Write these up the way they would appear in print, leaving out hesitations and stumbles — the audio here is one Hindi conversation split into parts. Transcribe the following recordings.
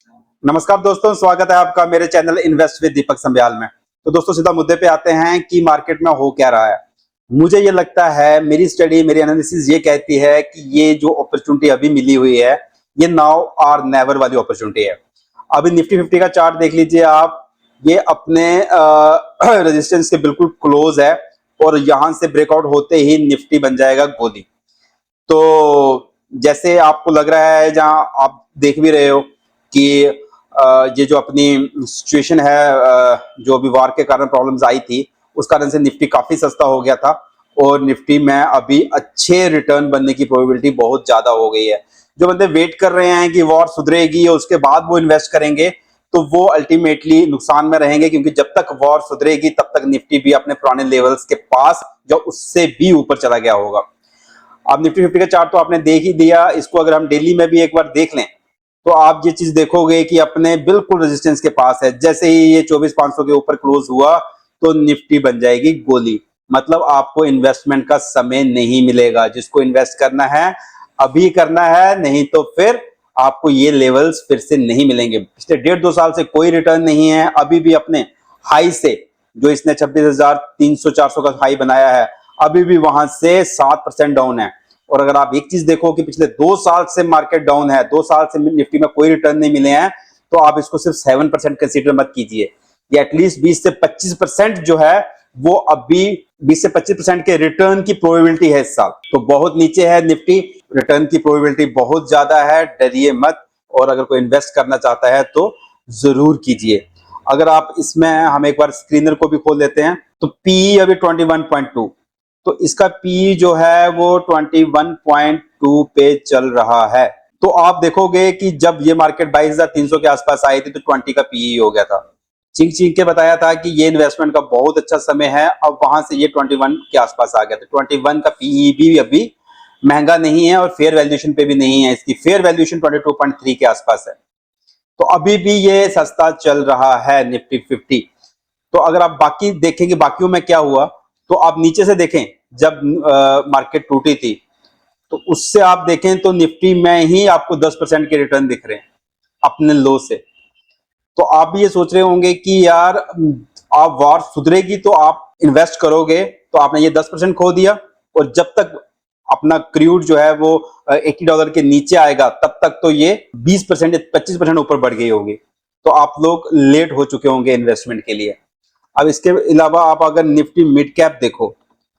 नमस्कार दोस्तों, स्वागत है आपका मेरे चैनल इन्वेस्ट विद दीपक संब्याल में। तो दोस्तों सीधा मुद्दे पे आते हैं कि मार्केट में हो क्या रहा है। मुझे ये लगता है, मेरी स्टडी, मेरी एनालिसिस ये कहती है कि ये जो अपॉर्चुनिटी अभी मिली हुई है, ये नाउ और नेवर वाली अपॉर्चुनिटी है। अभी निफ्टी 50 का चार्ट देख लीजिए आप, ये अपने रेजिस्टेंस के बिल्कुल क्लोज है और यहां से ब्रेकआउट होते ही निफ्टी बन जाएगा गोली। तो जैसे आपको लग रहा है, जहां आप देख भी रहे हो कि ये जो अपनी सिचुएशन है, जो अभी वार के कारण प्रॉब्लम्स आई थी, उस कारण से निफ्टी काफी सस्ता हो गया था और निफ्टी में अभी अच्छे रिटर्न बनने की प्रोबेबिलिटी बहुत ज्यादा हो गई है। जो बंदे वेट कर रहे हैं कि वॉर सुधरेगी और उसके बाद वो इन्वेस्ट करेंगे, तो वो अल्टीमेटली नुकसान में रहेंगे, क्योंकि जब तक वॉर सुधरेगी तब तक निफ्टी भी अपने पुराने लेवल्स के पास, जो उससे भी ऊपर चला गया होगा। अब निफ्टी 50 का चार्ट तो आपने देख ही दिया, इसको अगर हम डेली में भी एक बार देख लें तो आप ये चीज देखोगे कि अपने बिल्कुल रेजिस्टेंस के पास है। जैसे ही ये 24,500 के ऊपर क्लोज हुआ तो निफ्टी बन जाएगी गोली। मतलब आपको इन्वेस्टमेंट का समय नहीं मिलेगा। जिसको इन्वेस्ट करना है अभी करना है, नहीं तो फिर आपको ये लेवल्स फिर से नहीं मिलेंगे। पिछले 1.5-2 साल से कोई रिटर्न नहीं है। अभी भी अपने हाई से, जो इसने 26,300-400 का हाई बनाया है, अभी भी वहां से 7% डाउन है। और अगर आप एक चीज देखो कि पिछले 2 साल से मार्केट डाउन है, 2 साल से निफ्टी में कोई रिटर्न नहीं मिले हैं, तो आप इसको सिर्फ 7% कंसीडर मत कीजिए। ये एटलीस्ट 20 से 25% जो है वो अभी 20 से 25% के रिटर्न की प्रोबेबिलिटी है इस साल। तो बहुत नीचे है निफ्टी, रिटर्न की प्रोबेबिलिटी बहुत ज्यादा है। डरिए मत, और अगर कोई इन्वेस्ट करना चाहता है तो जरूर कीजिए। अगर आप इसमें, हम एक बार स्क्रीनर को भी खोल लेते हैं, तो पी अभी 21.2, तो इसका पी जो है वो 21.2 पे चल रहा है। तो आप देखोगे कि जब ये मार्केट 22,300 के आसपास आई थी तो 20 का पी हो गया था। चीख चीख के बताया था कि ये इन्वेस्टमेंट का बहुत अच्छा समय है। अब वहां से ये 21 के आसपास आ गया, तो 21 का पीई भी अभी महंगा नहीं है और फेयर वैल्यूएशन पे भी नहीं है। इसकी फेयर वैल्यूएशन 22.3 के आसपास है। तो अभी भी ये सस्ता चल रहा है निफ्टी 50। तो अगर आप बाकी देखेंगे, बाकियों में क्या हुआ, तो आप नीचे से देखें, जब मार्केट टूटी थी तो उससे आप देखें तो निफ्टी में ही आपको 10% के रिटर्न दिख रहे हैं अपने लो से। तो आप भी ये सोच रहे होंगे कि यार, आप वार सुधरेगी तो आप इन्वेस्ट करोगे, तो आपने ये 10% खो दिया, और जब तक अपना क्रूड जो है वो $80 के नीचे आएगा तब तक तो ये 20% या 25% ऊपर बढ़ गई होगी। तो आप लोग लेट हो चुके होंगे इन्वेस्टमेंट के लिए। अब इसके अलावा आप अगर निफ्टी मिड कैप देखो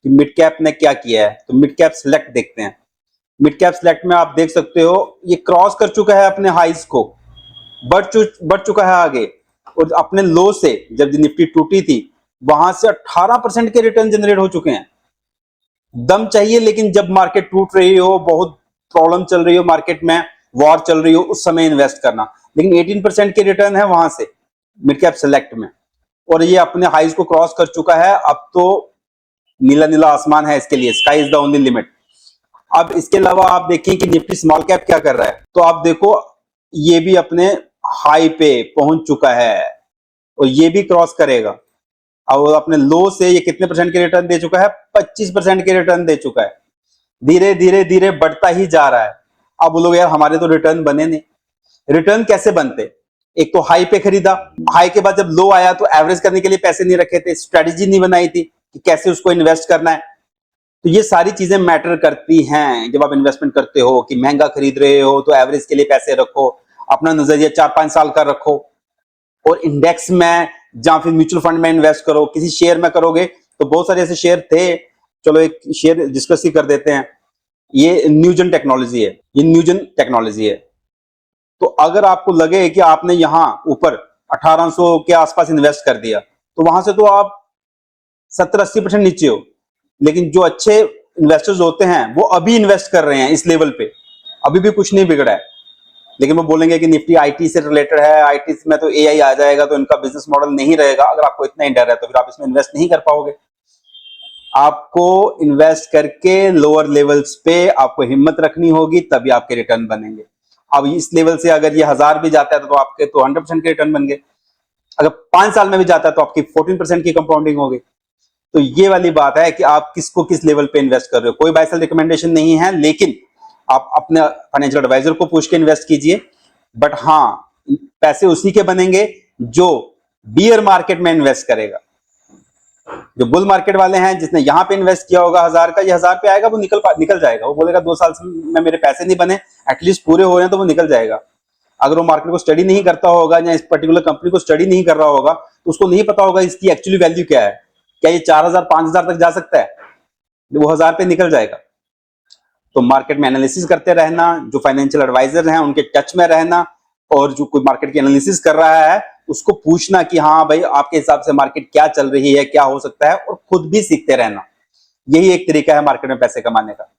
कि मिड कैप ने क्या किया है, तो मिड कैप सिलेक्ट देखते हैं। मिड कैप सिलेक्ट में आप देख सकते हो ये क्रॉस कर चुका है अपने हाइस को, बढ़ चुका है आगे, और अपने लो से जब निफ्टी टूटी थी वहां से 18% के रिटर्न जनरेट हो चुके हैं। दम चाहिए, लेकिन जब मार्केट टूट रही हो, बहुत प्रॉब्लम चल रही हो मार्केट में, वॉर चल रही हो, उस समय इन्वेस्ट करना। लेकिन 18% के रिटर्न है वहां से मिड कैप सेलेक्ट में, और ये अपने हाइज को क्रॉस कर चुका है। अब तो नीला नीला आसमान है इसके लिए, sky is the only limit. अब इसके अलावा आप देखिए कि निफ्टी स्मॉल कैप क्या कर रहा है, तो आप देखो ये भी अपने हाई पे पहुंच चुका है और ये भी क्रॉस करेगा। अब अपने लो से ये कितने परसेंट के रिटर्न दे चुका है? 25% के रिटर्न दे चुका है। धीरे धीरे धीरे बढ़ता ही जा रहा है। अब बोलोगे यार हमारे तो रिटर्न बने नहीं। रिटर्न कैसे बनते? एक तो हाई पे खरीदा, हाई के बाद जब लो आया तो एवरेज करने के लिए पैसे नहीं रखे थे, स्ट्रेटेजी नहीं बनाई थी कि कैसे उसको इन्वेस्ट करना है। तो ये सारी चीजें मैटर करती हैं जब आप इन्वेस्टमेंट करते हो, कि महंगा खरीद रहे हो तो एवरेज के लिए पैसे रखो, अपना नजरिया 4-5 साल का रखो, और इंडेक्स में या फिर म्यूचुअल फंड में इन्वेस्ट करो। किसी शेयर में करोगे तो बहुत सारे ऐसे शेयर थे, चलो एक शेयर डिस्कस ही कर देते हैं। ये न्यूजन टेक्नोलॉजी है, ये न्यूजन टेक्नोलॉजी है। तो अगर आपको लगे कि आपने यहां ऊपर 1800 के आसपास इन्वेस्ट कर दिया, तो वहां से तो आप 70-80% नीचे हो। लेकिन जो अच्छे इन्वेस्टर्स होते हैं वो अभी इन्वेस्ट कर रहे हैं इस लेवल पे, अभी भी कुछ नहीं बिगड़ा है। लेकिन वो बोलेंगे कि निफ्टी आईटी से रिलेटेड है, आईटी में तो एआई आ जाएगा तो इनका बिजनेस मॉडल नहीं रहेगा। अगर आपको इतना ही डर है तो फिर आप इसमें इन्वेस्ट नहीं कर पाओगे। आपको इन्वेस्ट करके लोअर लेवल्स पे आपको हिम्मत रखनी होगी, तभी आपके रिटर्न बनेंगे। अब इस लेवल से अगर ये 1000 भी जाता है तो आपके तो 100% के रिटर्न बन गए। अगर 5 साल में भी जाता है तो आपकी 14% की कंपाउंडिंग होगी। तो ये वाली बात है कि आप किसको किस लेवल पे इन्वेस्ट कर रहे हो। कोई बाय सेल रिकमेंडेशन नहीं है, लेकिन आप अपने फाइनेंशियल एडवाइजर को पूछ के इन्वेस्ट कीजिए। बट हाँ, पैसे उसी के बनेंगे जो बियर मार्केट में इन्वेस्ट करेगा। जो बुल मार्केट वाले हैं, जिसने यहां पे इन्वेस्ट किया होगा 1000 का, ये 1000 पे आएगा, वो निकल जाएगा। वो बोलेगा 2 साल में मेरे पैसे नहीं बने, एटलीस्ट पूरे हो रहे हैं, तो वो निकल जाएगा। अगर वो मार्केट को स्टडी नहीं करता होगा या इस पर्टिकुलर कंपनी को स्टडी नहीं कर रहा होगा, तो उसको नहीं पता होगा इसकी एक्चुअली वैल्यू क्या है, क्या ये 4000 5000 तक जा सकता है, वो 1000 पे निकल जाएगा। तो मार्केट में एनालिसिस करते रहना, जो फाइनेंशियल एडवाइजर हैं उनके टच में रहना, और जो कोई मार्केट की एनालिसिस कर रहा है उसको पूछना कि हाँ भाई आपके हिसाब से मार्केट क्या चल रही है, क्या हो सकता है, और खुद भी सीखते रहना। यही एक तरीका है मार्केट में पैसे कमाने का।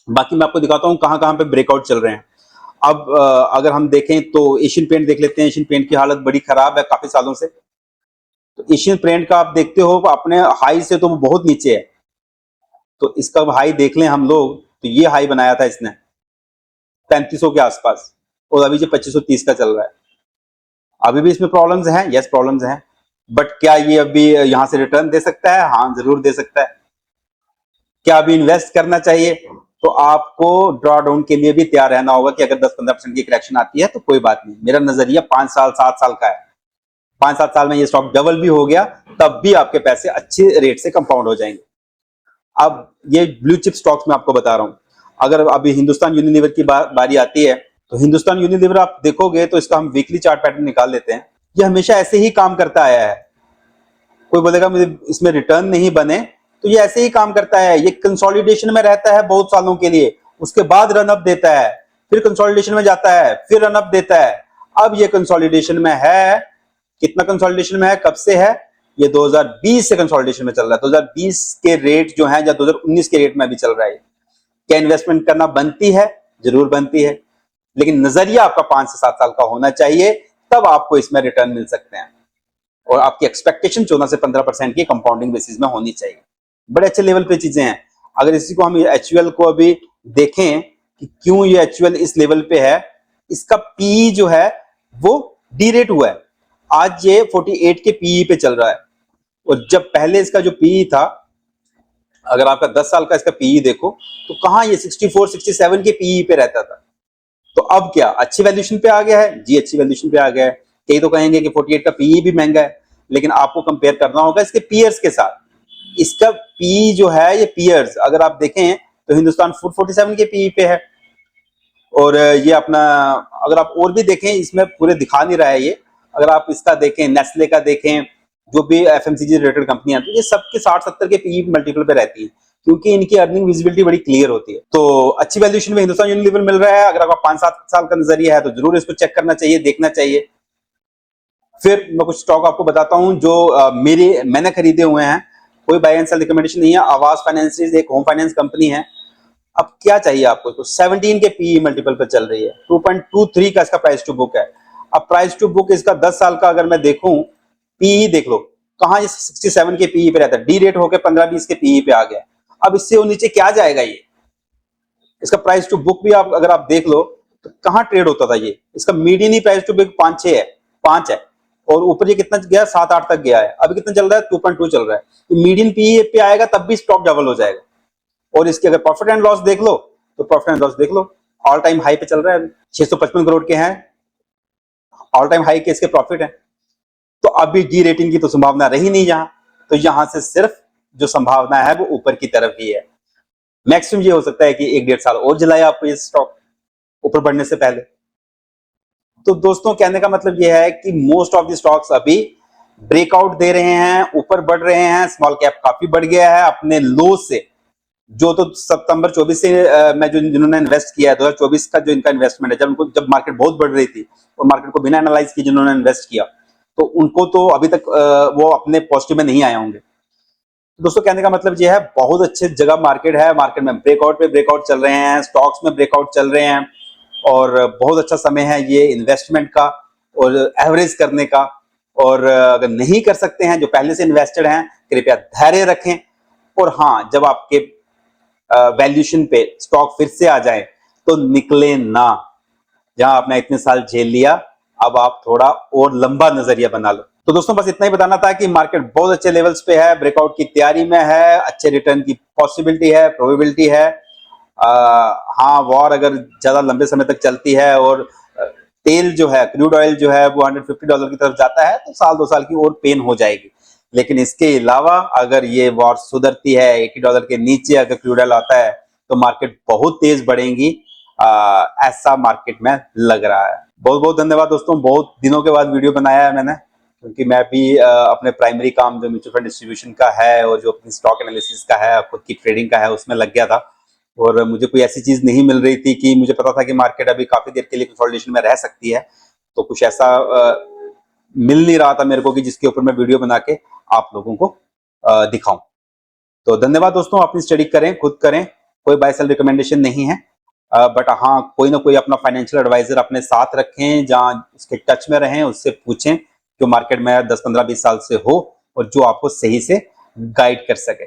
बाकी मैं आपको दिखाता हूँ कहां कहां पे ब्रेकआउट चल रहे हैं। अब अगर हम देखें तो एशियन पेंट देख लेते हैं। एशियन पेंट की हालत बड़ी खराब है काफी सालों से। तो एशियन पेंट का आप देखते हो अपने हाई से तो वो बहुत नीचे है। तो इसका हाई देख लें हम लोग, तो ये हाई बनाया था इसने 3500 के आसपास, और अभी जो 2530 का चल रहा है। अभी भी इसमें प्रॉब्लम्स हैं, यस प्रॉब्लम्स हैं, बट क्या ये अभी यहां से रिटर्न दे सकता है? हाँ जरूर दे सकता है। क्या अभी इन्वेस्ट करना चाहिए? तो आपको ड्रॉ डाउन के लिए भी तैयार रहना होगा कि अगर 10-15% की करेक्शन आती है तो कोई बात नहीं। मेरा नजरिया 5 साल 7 साल का है। 5-7 साल में ये स्टॉक डबल भी हो गया तब भी आपके पैसे अच्छे रेट से कंपाउंड हो जाएंगे। अब ये ब्लू चिप स्टॉक्स में आपको बता रहा हूं। अगर अभी हिंदुस्तान यूनिलीवर की बारी आती है, तो हिंदुस्तान यूनिलीवर आप देखोगे तो इसका हम वीकली चार्ट पैटर्न निकाल लेते हैं। ये हमेशा ऐसे ही काम करता आया है। कोई बोलेगा मुझे इसमें रिटर्न नहीं बने, तो ये ऐसे ही काम करता है। ये कंसोलिडेशन में रहता है बहुत सालों के लिए, उसके बाद रन अप देता है, फिर कंसोलिडेशन में जाता है, फिर रन अप देता है। अब ये कंसोलिडेशन में है। कितना कंसोलिडेशन में है, कब से है? ये 2020 से कंसोलिडेशन में चल रहा है। 2020 के रेट जो है या 2019 के रेट में भी चल रहा है। क्या इन्वेस्टमेंट करना बनती है? जरूर बनती है, लेकिन नजरिया आपका 5 से 7 साल का होना चाहिए, तब आपको इसमें रिटर्न मिल सकते हैं। और आपकी एक्सपेक्टेशन 14 से 15% की कंपाउंडिंग बेसिस में होनी चाहिए। बड़े अच्छे लेवल पे चीजें हैं। अगर इसी को हम एचयूएल को अभी देखें कि क्यों ये एचयूएल इस लेवल पे है, इसका पीई जो है वो डी रेट हुआ है। आज ये 48 के पीई पे चल रहा है, और जब पहले इसका जो पीई था, अगर आपका 10 साल का इसका पीई देखो, तो कहां ये 64 67 के पीई पे रहता था। तो अब क्या अच्छी वैल्यूएशन पे आ गया है? जी अच्छी वैल्यूएशन पे आ गया है। कई तो कहेंगे कि 48 का पीई भी महंगा है, लेकिन आपको कंपेयर करना होगा इसके पीयर्स के साथ। इसका पी जो है, ये पीयर्स अगर आप देखें तो हिंदुस्तान फूड 47 के पी पे है, और ये अपना अगर आप और भी देखें, इसमें पूरे दिखा नहीं रहा है ये। अगर आप इसका देखें, नेस्ले का देखें, जो भी एफएमसीजी रिलेटेड कंपनियां, तो ये सबके 60-70 के पी मल्टीपल पे रहती है, क्योंकि इनकी अर्निंग विजिबिलिटी बड़ी क्लियर होती है। तो अच्छी वैल्यूएशन में हिंदुस्तान यूनिलीवर मिल रहा है। अगर आपका 5-7 साल का नजरिया है तो जरूर इसको चेक करना चाहिए, देखना चाहिए। फिर मैं कुछ स्टॉक आपको बताता हूं जो मैंने खरीदे हुए हैं। कोई बाय एंड सेल रिकमेंडेशन नहीं है। आवास फाइनेंस एक होम फाइनेंस कंपनी है। अब क्या चाहिए आपको? तो 17 के पीई मल्टीपल पे चल रही है, 2.23 का इसका प्राइस टू बुक है। अब प्राइस टू बुक इसका 10 साल का अगर मैं देखूं, पीई देख लो, कहां ये 67 के पीई पे रहता है, डी रेट होकर 15-20 के पीई पे आ गया। अब इससे वो नीचे क्या जाएगा? ये इसका प्राइस टू बुक भी आप अगर आप देख लो तो कहां ट्रेड होता था ये। इसका मीडियन ही प्राइस टू बुक 5-6 है, 5 है, और ऊपर ये कितना गया? 7-8 तक गया है। अभी कितना चल रहा है? 2.2 चल रहा है। तो मीडियन पीई पे आएगा तब भी स्टॉक डबल हो जाएगा। और इसके अगर प्रॉफिट एंड लॉस देख लो, तो प्रॉफिट एंड लॉस देख लो, ऑल टाइम हाई पे चल रहा है। 655 करोड़ के हैं, ऑल टाइम हाई के इसके प्रॉफिट है। तो अभी डी रेटिंग की तो संभावना रही नहीं यहां, तो यहां से सिर्फ जो संभावना है वो ऊपर की तरफ ही है। मैक्सिमम ये हो सकता है कि 1-1.5 साल और जलाए आपको ये स्टॉक ऊपर बढ़ने से पहले। तो दोस्तों कहने का मतलब ये है कि मोस्ट ऑफ द स्टॉक्स अभी ब्रेकआउट दे रहे हैं, ऊपर बढ़ रहे हैं। स्मॉल कैप काफी बढ़ गया है अपने लो से, जो तो सितंबर 24 से मैं जो जिन्होंने इन्वेस्ट किया है, 2024 का जो इनका इन्वेस्टमेंट है, जब मार्केट बहुत बढ़ रही थी और मार्केट को बिना एनालाइज किए जिन्होंने इन्वेस्ट किया, तो उनको तो अभी तक वो अपने पॉजिटिव में नहीं आए होंगे। तो दोस्तों कहने का मतलब ये है, बहुत अच्छे जगह मार्केट है। मार्केट में ब्रेकआउट पे ब्रेकआउट चल रहे हैं, स्टॉक्स में ब्रेकआउट चल रहे हैं, और बहुत अच्छा समय है ये इन्वेस्टमेंट का और एवरेज करने का। और अगर नहीं कर सकते हैं, जो पहले से इन्वेस्टेड हैं, कृपया धैर्य रखें। और हाँ, जब आपके वैल्यूएशन पे स्टॉक फिर से आ जाए तो निकले ना। जहां आपने इतने साल झेल लिया, अब आप थोड़ा और लंबा नजरिया बना लो। तो दोस्तों बस इतना ही बताना था कि मार्केट बहुत अच्छे लेवल्स पे है, ब्रेकआउट की तैयारी में है, अच्छे रिटर्न की पॉसिबिलिटी है, प्रोबेबिलिटी है। हाँ, वॉर अगर ज्यादा लंबे समय तक चलती है और तेल जो है, क्रूड ऑयल जो है वो $150 की तरफ जाता है तो साल 2 साल की और पेन हो जाएगी। लेकिन इसके अलावा अगर ये वॉर सुधरती है, $80 के नीचे अगर क्रूड ऑयल आता है तो मार्केट बहुत तेज बढ़ेगी, ऐसा मार्केट में लग रहा है। बहुत बहुत धन्यवाद दोस्तों, बहुत दिनों के बाद वीडियो बनाया है मैंने, क्योंकि मैं भी अपने प्राइमरी काम जो म्यूचुअल फंड डिस्ट्रीब्यूशन का है और जो अपनी स्टॉक एनालिसिस का है, खुद की ट्रेडिंग का है, उसमें लग गया था और मुझे कोई ऐसी चीज नहीं मिल रही थी कि मुझे पता था कि मार्केट अभी काफी देर के लिए कंसोलिडेशन में रह सकती है। तो कुछ ऐसा मिल नहीं रहा था मेरे को कि जिसके ऊपर मैं वीडियो बना के आप लोगों को दिखाऊं। तो धन्यवाद दोस्तों, अपनी स्टडी करें, खुद करें, कोई बाय सेल रिकमेंडेशन नहीं है, बट हाँ कोई ना कोई अपना फाइनेंशियल एडवाइजर अपने साथ रखें, जहाँ उसके टच में रहें, उससे पूछें, जो मार्केट में 10, 15, 20 साल से हो और जो आपको सही से गाइड कर सके।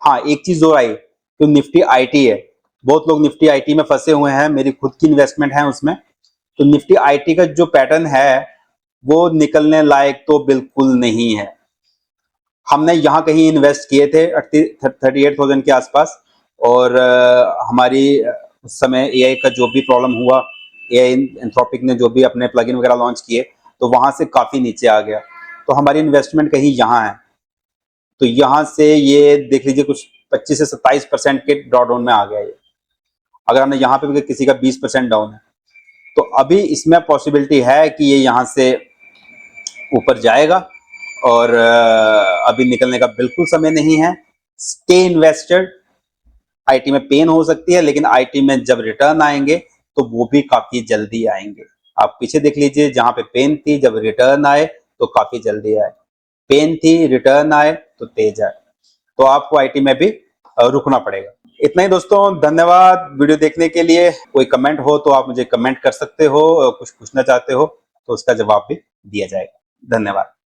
हाँ, एक चीज और आई, जो निफ्टी आईटी है, बहुत लोग निफ्टी आईटी में फंसे हुए हैं, मेरी खुद की इन्वेस्टमेंट है उसमें। तो निफ्टी आईटी का जो पैटर्न है वो निकलने लायक तो बिल्कुल नहीं है। हमने यहाँ कहीं इन्वेस्ट किए थे 38,000 के आसपास, और हमारी उस समय एआई का जो भी प्रॉब्लम हुआ, एआई एंथ्रोपिक ने जो भी अपने प्लगइन वगैरह लॉन्च किए, तो वहां से काफी नीचे आ गया। तो हमारी इन्वेस्टमेंट कहीं यहाँ है, तो यहाँ से ये देख लीजिए कुछ 25 से 27% के ड्रॉडाउन में आ गया ये। अगर हमने यहाँ पे भी किसी का 20% डाउन है, तो अभी इसमें पॉसिबिलिटी है कि ये यहाँ से ऊपर जाएगा और अभी निकलने का बिल्कुल समय नहीं है। Stay invested. आईटी में पेन हो सकती है, लेकिन आईटी में जब रिटर्न आएंगे तो वो भी काफी जल्दी आएंगे। आप पीछे देख लीजिए, जहां पे पेन थी, जब रिटर्न आए तो काफी जल्दी आए। पेन थी, रिटर्न आए तो तेज आए। तो आपको आईटी में भी रुकना पड़ेगा। इतना ही दोस्तों, धन्यवाद वीडियो देखने के लिए। कोई कमेंट हो तो आप मुझे कमेंट कर सकते हो, कुछ पूछना चाहते हो तो उसका जवाब भी दिया जाएगा। धन्यवाद।